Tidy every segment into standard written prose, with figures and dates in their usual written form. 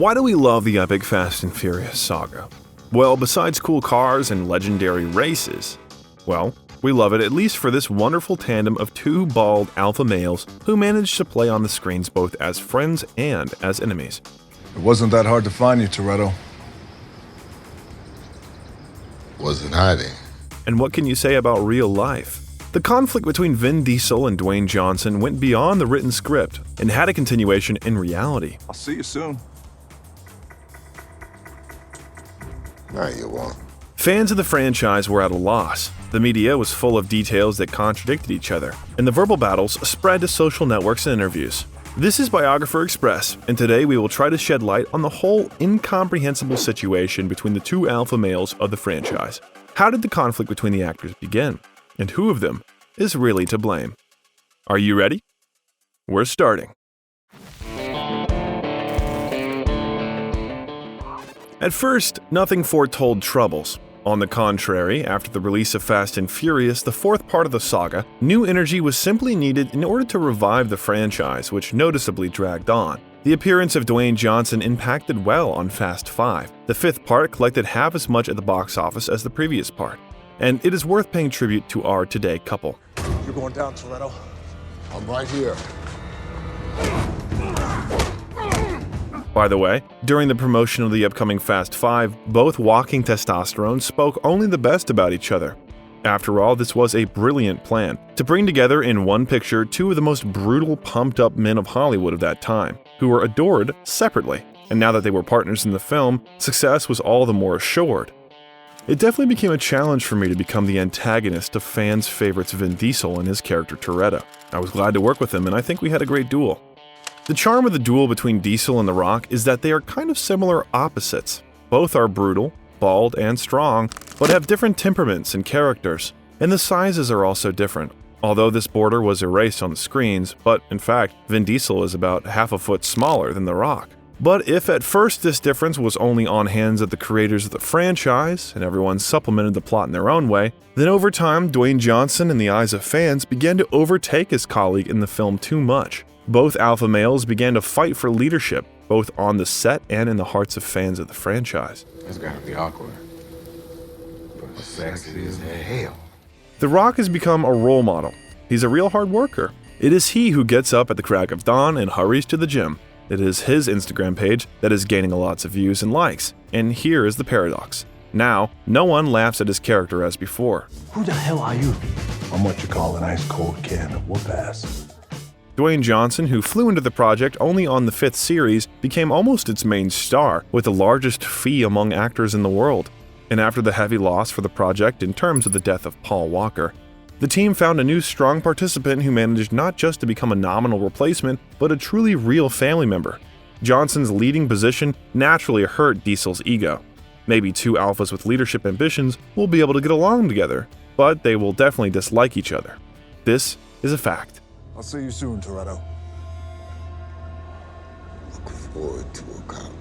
Why do we love the epic Fast and Furious saga? Well, besides cool cars and legendary races, well, we love it at least for this wonderful tandem of two bald alpha males who manage to play on the screens both as friends and as enemies. It wasn't that hard to find you, Toretto. Wasn't hiding. And what can you say about real life? The conflict between Vin Diesel and Dwayne Johnson went beyond the written script and had a continuation in reality. I'll see you soon. No, you won't. Fans of the franchise were at a loss. The media was full of details that contradicted each other, and the verbal battles spread to social networks and interviews. This is Biographer Express, and today we will try to shed light on the whole incomprehensible situation between the two alpha males of the franchise. How did the conflict between the actors begin? And who of them is really to blame? Are you ready? We're starting. At first, nothing foretold troubles. On the contrary, after the release of Fast and Furious, the fourth part of the saga, new energy was simply needed in order to revive the franchise, which noticeably dragged on. The appearance of Dwayne Johnson impacted well on Fast 5. The fifth part collected half as much at the box office as the previous part. And it is worth paying tribute to our today couple. You're going down, Toretto. I'm right here. By the way, during the promotion of the upcoming Fast 5, both walking testosterone spoke only the best about each other. After all, this was a brilliant plan, to bring together in one picture two of the most brutal, pumped-up men of Hollywood of that time, who were adored separately, and now that they were partners in the film, success was all the more assured. It definitely became a challenge for me to become the antagonist of fans' favorites Vin Diesel and his character Toretto. I was glad to work with him, and I think we had a great duel. The charm of the duel between Diesel and The Rock is that they are kind of similar opposites. Both are brutal, bald, and strong, but have different temperaments and characters. And the sizes are also different, although this border was erased on the screens, but in fact, Vin Diesel is about half a foot smaller than The Rock. But if at first this difference was only on hands of the creators of the franchise, and everyone supplemented the plot in their own way, then over time, Dwayne Johnson, in the eyes of fans, began to overtake his colleague in the film too much. Both alpha males began to fight for leadership, both on the set and in the hearts of fans of the franchise. It's gotta be awkward, but sexy as hell. The Rock has become a role model. He's a real hard worker. It is he who gets up at the crack of dawn and hurries to the gym. It is his Instagram page that is gaining lots of views and likes. And here is the paradox. Now, no one laughs at his character as before. Who the hell are you? I'm what you call an ice cold can of whoop ass. Dwayne Johnson, who flew into the project only on the 5th series, became almost its main star, with the largest fee among actors in the world. And after the heavy loss for the project in terms of the death of Paul Walker, the team found a new strong participant who managed not just to become a nominal replacement, but a truly real family member. Johnson's leading position naturally hurt Diesel's ego. Maybe two alphas with leadership ambitions will be able to get along together, but they will definitely dislike each other. This is a fact. I'll see you soon, Toretto. Looking forward to a cop.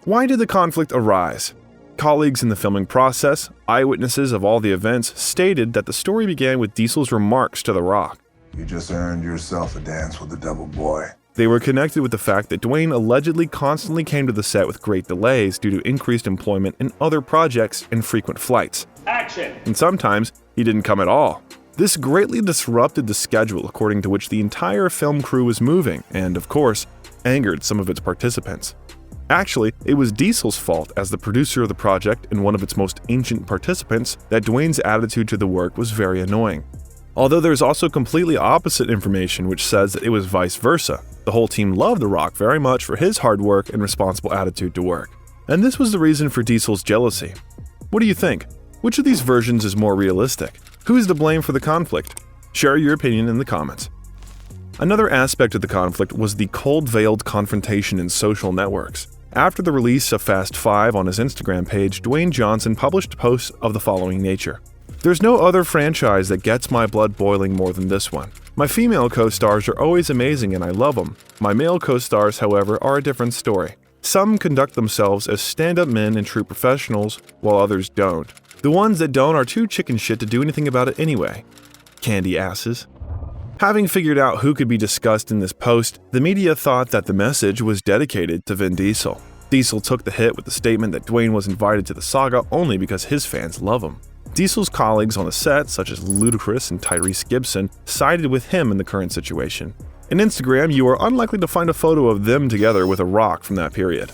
Why did the conflict arise? Colleagues in the filming process, eyewitnesses of all the events, stated that the story began with Diesel's remarks to The Rock. You just earned yourself a dance with the devil boy. They were connected with the fact that Dwayne allegedly constantly came to the set with great delays due to increased employment in other projects and frequent flights. Action! And sometimes he didn't come at all. This greatly disrupted the schedule according to which the entire film crew was moving and, of course, angered some of its participants. Actually, it was Diesel's fault as the producer of the project and one of its most ancient participants that Dwayne's attitude to the work was very annoying. Although there's also completely opposite information which says that it was vice versa. The whole team loved The Rock very much for his hard work and responsible attitude to work. And this was the reason for Diesel's jealousy. What do you think? Which of these versions is more realistic? Who is to blame for the conflict? Share your opinion in the comments. Another aspect of the conflict was the cold-veiled confrontation in social networks. After the release of Fast 5 on his Instagram page, Dwayne Johnson published posts of the following nature. There's no other franchise that gets my blood boiling more than this one. My female co-stars are always amazing and I love them. My male co-stars, however, are a different story. Some conduct themselves as stand-up men and true professionals, while others don't. The ones that don't are too chicken shit to do anything about it anyway. Candy asses. Having figured out who could be discussed in this post, the media thought that the message was dedicated to Vin Diesel. Diesel took the hit with the statement that Dwayne was invited to the saga only because his fans love him. Diesel's colleagues on the set, such as Ludacris and Tyrese Gibson, sided with him in the current situation. On Instagram, you are unlikely to find a photo of them together with a Rock from that period.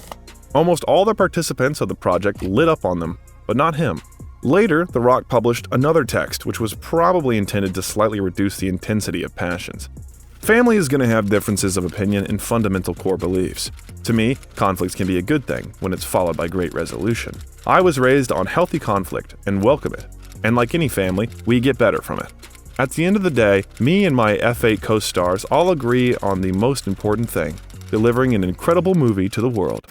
Almost all the participants of the project lit up on them, but not him. Later, The Rock published another text which was probably intended to slightly reduce the intensity of passions. Family is going to have differences of opinion and fundamental core beliefs. To me, conflict can be a good thing when it's followed by great resolution. I was raised on healthy conflict and welcome it. And like any family, we get better from it. At the end of the day, me and my F8 co-stars all agree on the most important thing: delivering an incredible movie to the world.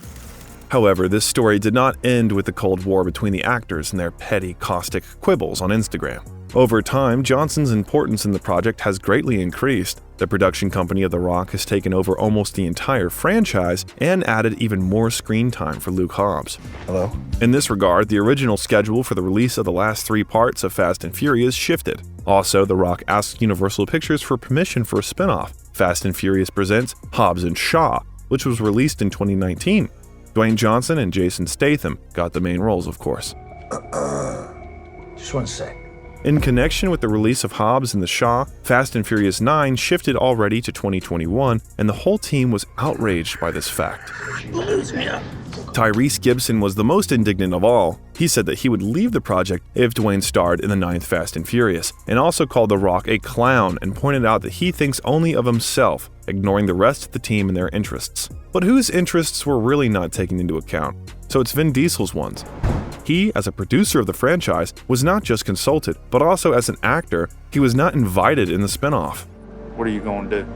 However, this story did not end with the Cold War between the actors and their petty, caustic quibbles on Instagram. Over time, Johnson's importance in the project has greatly increased. The production company of The Rock has taken over almost the entire franchise and added even more screen time for Luke Hobbs. Hello? In this regard, the original schedule for the release of the last 3 parts of Fast and Furious shifted. Also, The Rock asked Universal Pictures for permission for a spin-off, Fast and Furious Presents Hobbs and Shaw, which was released in 2019. Dwayne Johnson and Jason Statham got the main roles, of course. Just one sec. In connection with the release of Hobbs and the Shaw, Fast and Furious 9 shifted already to 2021, and the whole team was outraged by this fact. Tyrese Gibson was the most indignant of all. He said that he would leave the project if Dwayne starred in the 9th Fast and Furious, and also called The Rock a clown and pointed out that he thinks only of himself, ignoring the rest of the team and their interests. But whose interests were really not taken into account? So it's Vin Diesel's ones. He, as a producer of the franchise, was not just consulted, but also as an actor, he was not invited in the spinoff. What are you going to do?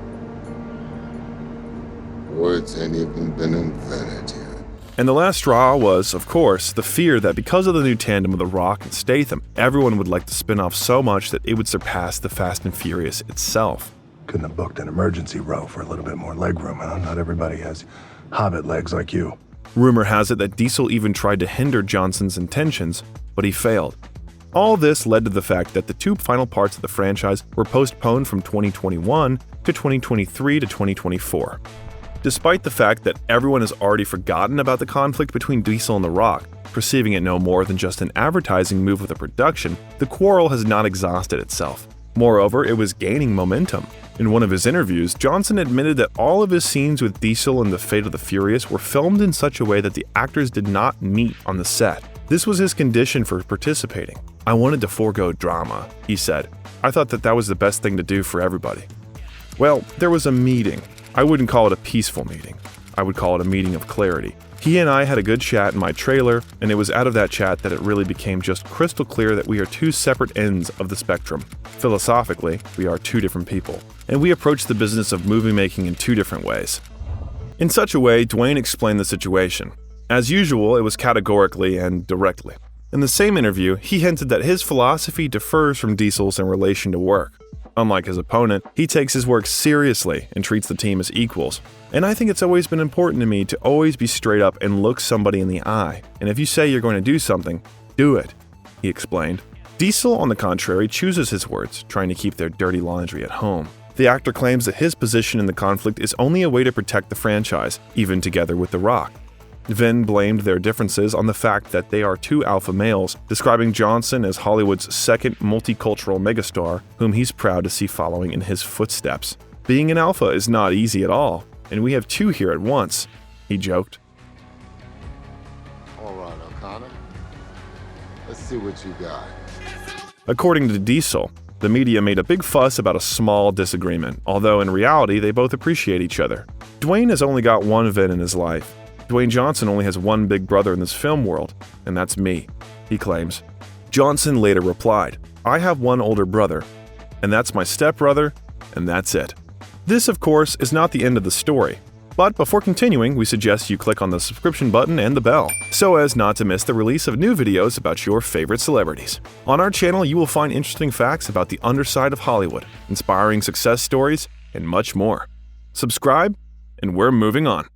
Words ain't even been invented yet. And the last straw was, of course, the fear that because of the new tandem of The Rock and Statham, everyone would like the spinoff so much that it would surpass the Fast and Furious itself. Couldn't have booked an emergency row for a little bit more legroom, huh? Not everybody has hobbit legs like you. Rumor has it that Diesel even tried to hinder Johnson's intentions, but he failed. All this led to the fact that the 2 final parts of the franchise were postponed from 2021 to 2023 to 2024. Despite the fact that everyone has already forgotten about the conflict between Diesel and The Rock, perceiving it no more than just an advertising move of the production, the quarrel has not exhausted itself. Moreover, it was gaining momentum. In one of his interviews, Johnson admitted that all of his scenes with Diesel in The Fate of the Furious were filmed in such a way that the actors did not meet on the set. This was his condition for participating. "I wanted to forego drama," he said. "I thought that was the best thing to do for everybody." Well, there was a meeting. I wouldn't call it a peaceful meeting. I would call it a meeting of clarity. He and I had a good chat in my trailer, and it was out of that chat that it really became just crystal clear that we are 2 separate ends of the spectrum. Philosophically, we are 2 different people, and we approach the business of movie making in 2 different ways. In such a way, Dwayne explained the situation. As usual, it was categorically and directly. In the same interview, he hinted that his philosophy differs from Diesel's in relation to work. Unlike his opponent, he takes his work seriously and treats the team as equals. And I think it's always been important to me to always be straight up and look somebody in the eye. And if you say you're going to do something, do it, he explained. Diesel, on the contrary, chooses his words, trying to keep their dirty laundry at home. The actor claims that his position in the conflict is only a way to protect the franchise, even together with The Rock. Vin blamed their differences on the fact that they are 2 alpha males, describing Johnson as Hollywood's second multicultural megastar, whom he's proud to see following in his footsteps. "Being an alpha is not easy at all, and we have 2 here at once," he joked. All right, O'Connor. Let's see what you got. According to Diesel, the media made a big fuss about a small disagreement, although in reality they both appreciate each other. Dwayne has only got one Vin in his life. Dwayne Johnson only has one big brother in this film world, and that's me, he claims. Johnson later replied, "I have one older brother, and that's my stepbrother, and that's it." This, of course, is not the end of the story. But before continuing, we suggest you click on the subscription button and the bell, so as not to miss the release of new videos about your favorite celebrities. On our channel, you will find interesting facts about the underside of Hollywood, inspiring success stories, and much more. Subscribe, and we're moving on.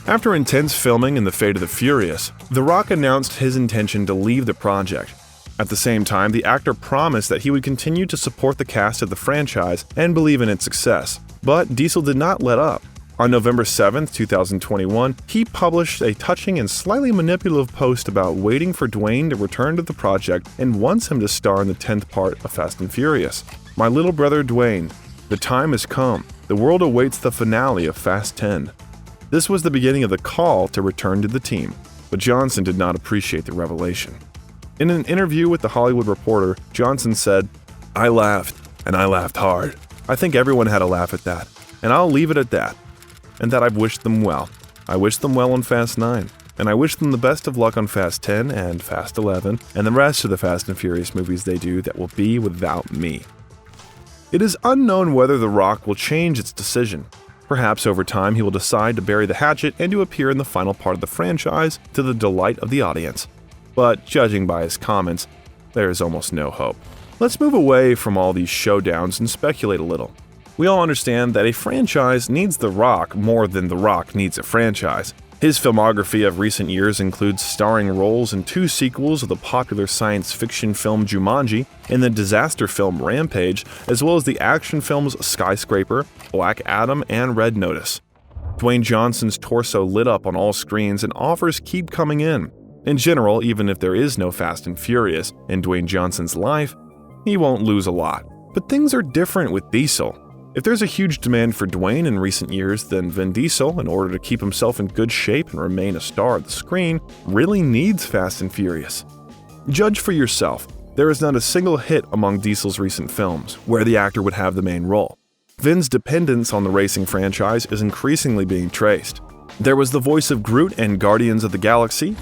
After intense filming in The Fate of the Furious, The Rock announced his intention to leave the project. At the same time, the actor promised that he would continue to support the cast of the franchise and believe in its success. But Diesel did not let up. On November 7, 2021, he published a touching and slightly manipulative post about waiting for Dwayne to return to the project and wants him to star in the 10th part of Fast and Furious. "My little brother Dwayne, the time has come. The world awaits the finale of Fast 10. This was the beginning of the call to return to the team, but Johnson did not appreciate the revelation. In an interview with The Hollywood Reporter, Johnson said, "I laughed, and I laughed hard. I think everyone had a laugh at that, and I'll leave it at that. And that I've wished them well. I wish them well on Fast 9, and I wish them the best of luck on Fast 10 and Fast 11, and the rest of the Fast and Furious movies they do that will be without me." It is unknown whether The Rock will change its decision. Perhaps over time he will decide to bury the hatchet and to appear in the final part of the franchise to the delight of the audience. But judging by his comments, there is almost no hope. Let's move away from all these showdowns and speculate a little. We all understand that a franchise needs The Rock more than The Rock needs a franchise. His filmography of recent years includes starring roles in 2 sequels of the popular science fiction film Jumanji, in the disaster film Rampage, as well as the action films Skyscraper, Black Adam, and Red Notice. Dwayne Johnson's torso lit up on all screens and offers keep coming in. In general, even if there is no Fast and Furious in Dwayne Johnson's life, he won't lose a lot. But things are different with Diesel. If there's a huge demand for Dwayne in recent years, then Vin Diesel, in order to keep himself in good shape and remain a star of the screen, really needs Fast and Furious. Judge for yourself. There is not a single hit among Diesel's recent films where the actor would have the main role. Vin's dependence on the racing franchise is increasingly being traced. There was the voice of Groot in Guardians of the Galaxy,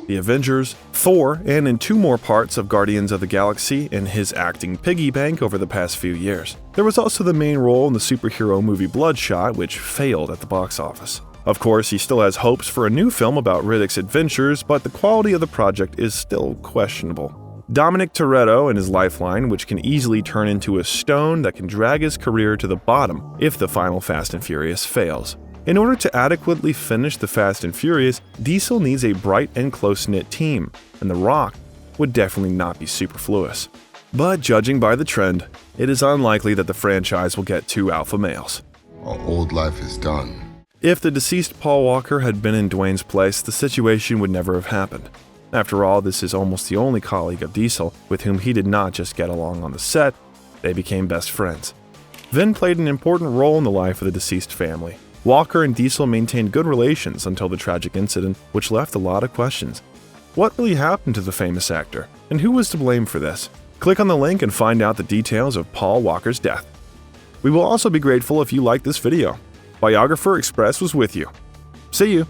The Avengers, Thor, and in 2 more parts of Guardians of the Galaxy in his acting piggy bank over the past few years. There was also the main role in the superhero movie Bloodshot, which failed at the box office. Of course, he still has hopes for a new film about Riddick's adventures, but the quality of the project is still questionable. Dominic Toretto and his lifeline, which can easily turn into a stone that can drag his career to the bottom if the final Fast and Furious fails. In order to adequately finish the Fast and Furious, Diesel needs a bright and close-knit team, and The Rock would definitely not be superfluous. But judging by the trend, it is unlikely that the franchise will get 2 alpha males. Our old life is done. If the deceased Paul Walker had been in Dwayne's place, the situation would never have happened. After all, this is almost the only colleague of Diesel with whom he did not just get along on the set, they became best friends. Vin played an important role in the life of the deceased family. Walker and Diesel maintained good relations until the tragic incident, which left a lot of questions. What really happened to the famous actor, and who was to blame for this? Click on the link and find out the details of Paul Walker's death. We will also be grateful if you like this video. Biographer Express was with you. See you!